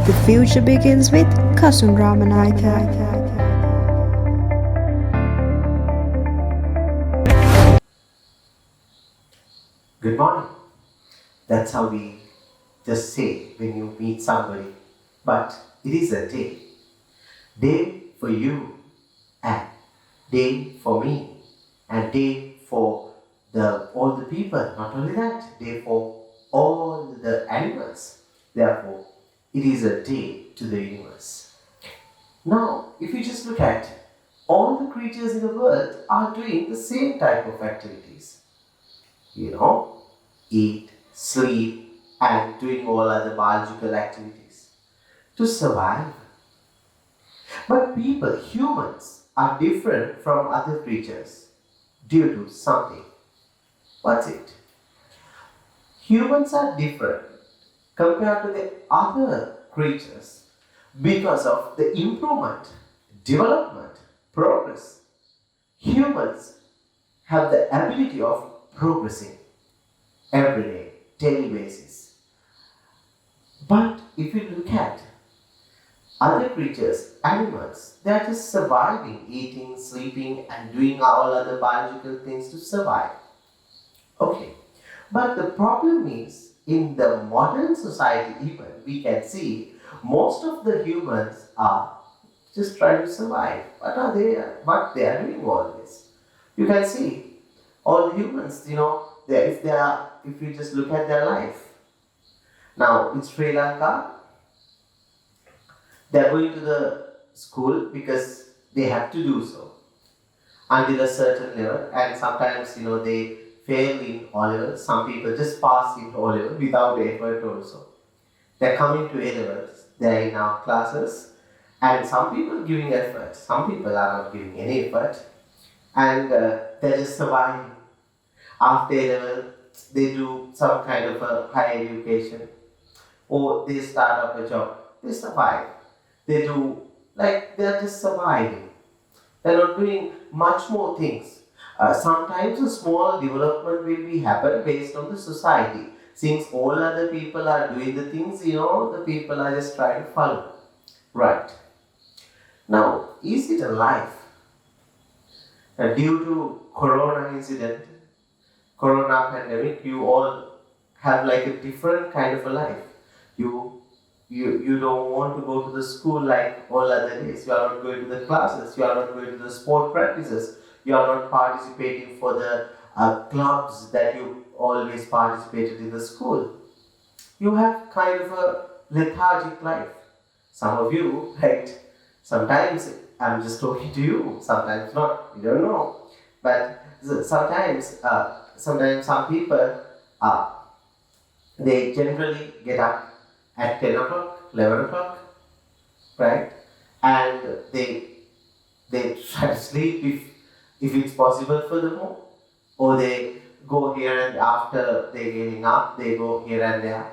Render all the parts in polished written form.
The future begins with Kasun Ramanayake. Good morning. That's how we just say when you meet somebody. But it is a day. Day for you and day for me and day for all the people. Not only that, day for all the animals. Therefore, it is a day to the universe. Now, if you just look at all the creatures in the world are doing the same type of activities. Eat, sleep, and doing all other biological activities to survive. But people, humans, are different from other creatures due to something. What's it? Humans are different compared to the other creatures because of the improvement, development, progress. Humans have the ability of progressing every day, daily basis. But if you look at other creatures, animals, they are just surviving, eating, sleeping, and doing all other biological things to survive. Okay. But the problem is, in the modern society, even we can see most of the humans are just trying to survive. What they are doing all this? You can see all humans, if you just look at their life. Now in Sri Lanka, they are going to the school because they have to do so until a certain level, and sometimes they fail in O level. Some people just pass in O level without effort also. They're coming to A levels, they're in our classes, and some people giving effort, some people are not giving any effort, and they're just surviving. After A level, they do some kind of a higher education, or they start up a job, they survive. They do, like, they're just surviving. They're not doing much more things. Sometimes a small development will be happen based on the society. Since all other people are doing the things, the people are just trying to follow. Right. Now, is it a life? Due to corona incident, corona pandemic, you all have like a different kind of a life. You don't want to go to the school like all other days. You are not going to the classes. You are not going to the sport practices. You are not participating for the clubs that you always participated in the school. You have kind of a lethargic life. Some of you, right? Sometimes I'm just talking to you. Sometimes not. You don't know. But sometimes some people they generally get up at 10 o'clock, 11 o'clock, right? And they try to sleep if it's possible for them, or they go here and after they getting up, they go here and there.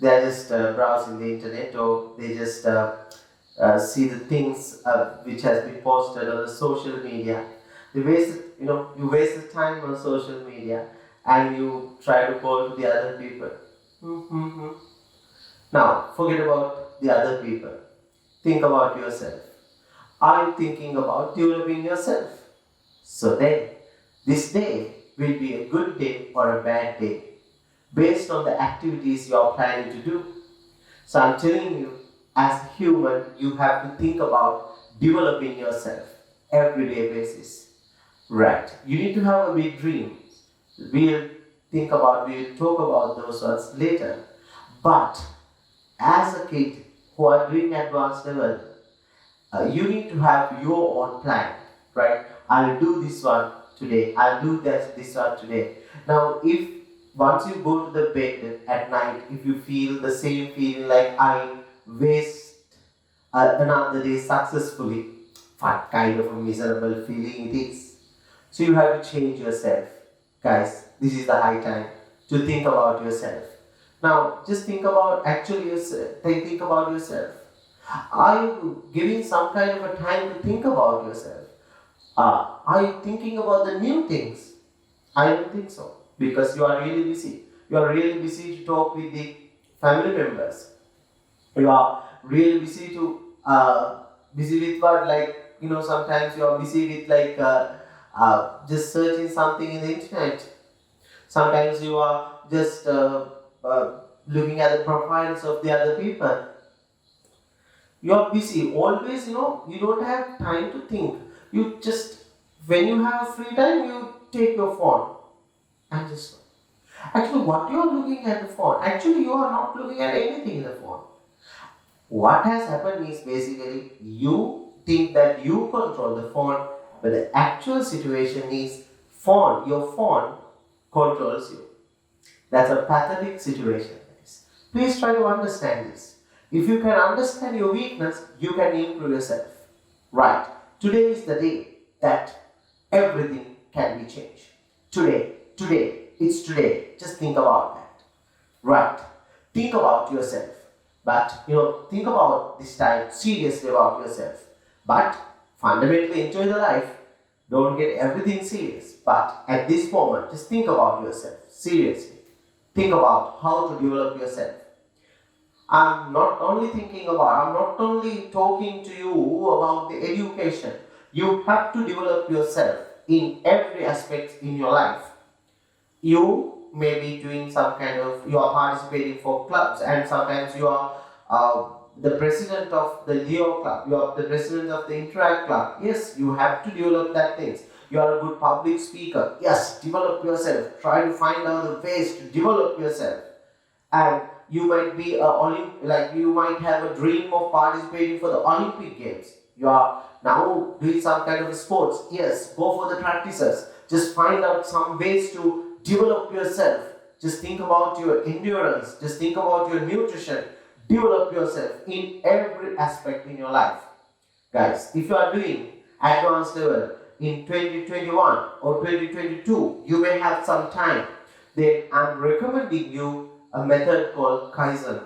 They're just browsing the internet, or they just see the things which has been posted on the social media. You waste the time on social media, and you try to call to the other people. Mm-hmm. Now, forget about the other people. Think about yourself. Are you thinking about developing yourself? So then, this day will be a good day or a bad day based on the activities you are planning to do. So I'm telling you, as a human, you have to think about developing yourself everyday basis. Right. You need to have a big dream. We'll we'll talk about those ones later. But as a kid who are doing advanced level, you need to have your own plan, right? I'll do this one today. I'll do this one today. Now, if once you go to the bed at night, if you feel the same feeling like I waste another day successfully, what kind of a miserable feeling it is. So you have to change yourself, guys. This is the high time to think about yourself. Now, just think about actually yourself. Think about yourself. Are you giving some kind of a time to think about yourself? Are you thinking about the new things? I don't think so, because you are really busy. You are really busy to talk with the family members. You are really busy to busy with what, like, sometimes you are busy with like just searching something in the internet. Sometimes you are just looking at the profiles of the other people. You are busy always. You don't have time to think. You just, when you have free time, you take your phone and just, actually, what you are looking at the phone, actually you are not looking at anything in the phone. What has happened is basically you think that you control the phone, but the actual situation is your phone controls you. That's a pathetic situation, guys. Please try to understand this. If you can understand your weakness, you can improve yourself. Right. Today is the day that everything can be changed. It's today. Just think about that. Right. Think about yourself. But think about this time seriously about yourself. But fundamentally enjoy the life. Don't get everything serious. But at this moment, just think about yourself seriously. Think about how to develop yourself. I'm not only talking to you about the education. You have to develop yourself in every aspect in your life. You may be doing you are participating for clubs, and sometimes you are the president of the Leo club, you are the president of the Interact club. Yes, you have to develop that things. You are a good public speaker. Yes, develop yourself. Try to find out the ways to develop yourself. And you might be you might have a dream of participating for the Olympic Games. You are now doing some kind of sports. Yes, go for the practices. Just find out some ways to develop yourself. Just think about your endurance. Just think about your nutrition. Develop yourself in every aspect in your life. Guys, if you are doing advanced level in 2021 or 2022, you may have some time. Then I'm recommending you a method called Kaizen.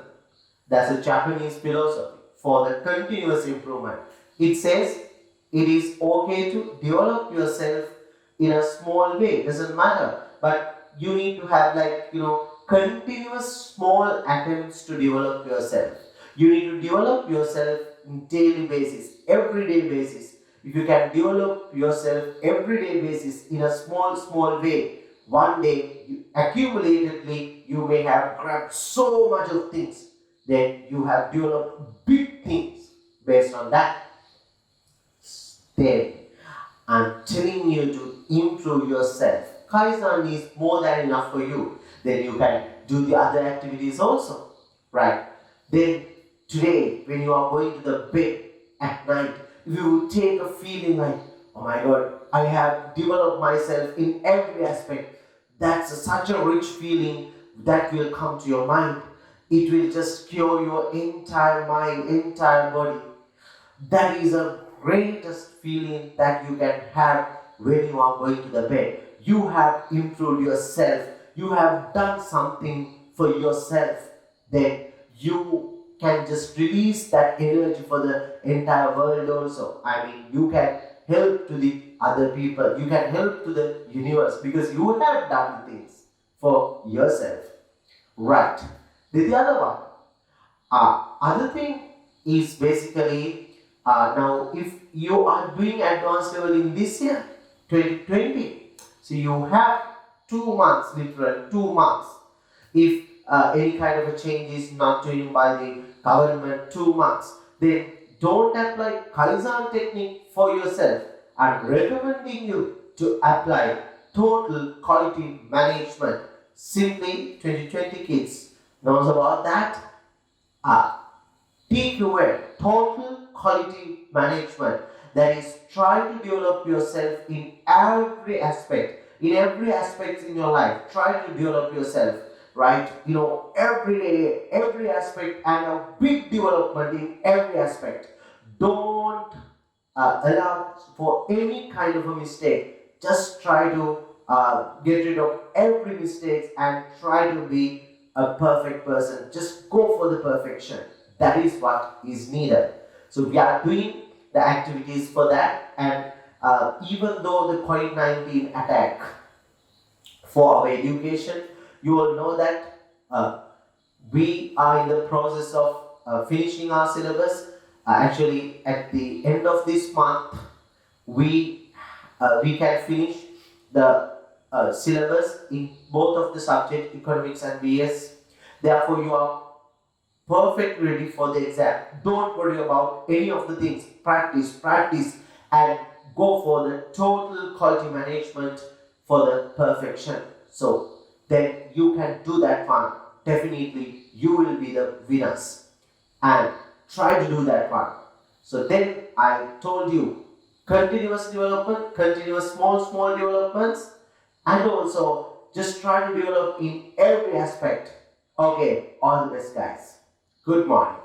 That's a Japanese philosophy for the continuous improvement. It says it is okay to develop yourself in a small way, doesn't matter, but you need to have continuous small attempts to develop yourself. You need to develop yourself in daily basis, everyday basis. If you can develop yourself everyday basis in a small way, one day accumulatedly you may have grabbed so much of things, then you have developed big things based on that. Then I'm telling you to improve yourself. Kaizen is more than enough for you. Then you can do the other activities also, right? Then today, when you are going to the bed at night, if you take a feeling like, oh my God, I have developed myself in every aspect. That's such a rich feeling that will come to your mind. It will just cure your entire mind, entire body. That is the greatest feeling that you can have when you are going to the bed. You have improved yourself. You have done something for yourself. Then you can just release that energy for the entire world also. I mean, you can help to the other people. You can help to the universe because you have done things for yourself. Right. The other one. Other thing is basically now if you are doing advanced level in this year 2020, so you have 2 months, literal 2 months. If any kind of a change is not doing by the government, 2 months, then don't apply Kaizen technique for yourself. I'm recommending you to apply total quality management. Simply 2020 kids knows about that. TQM, total quality management. That is, try to develop yourself in every aspect. In every aspect in your life, try to develop yourself, right? Every day, every aspect, and a big development in every aspect. Don't allow for any kind of a mistake. Just try to get rid of every mistake and try to be a perfect person. Just go for the perfection. That is what is needed. So we are doing the activities for that, and even though the COVID-19 attack for our education, you will know that we are in the process of finishing our syllabus. Actually, at the end of this month, we can finish the syllabus in both of the subject, economics and BS. Therefore, you are perfect ready for the exam. Don't worry about any of the things. Practice, and go for the total quality management for the perfection. So then you can do that one. Definitely, you will be the winners. And try to do that one. So then I told you continuous development, continuous small developments, and also just try to develop in every aspect. Okay, all the best, guys. Good morning.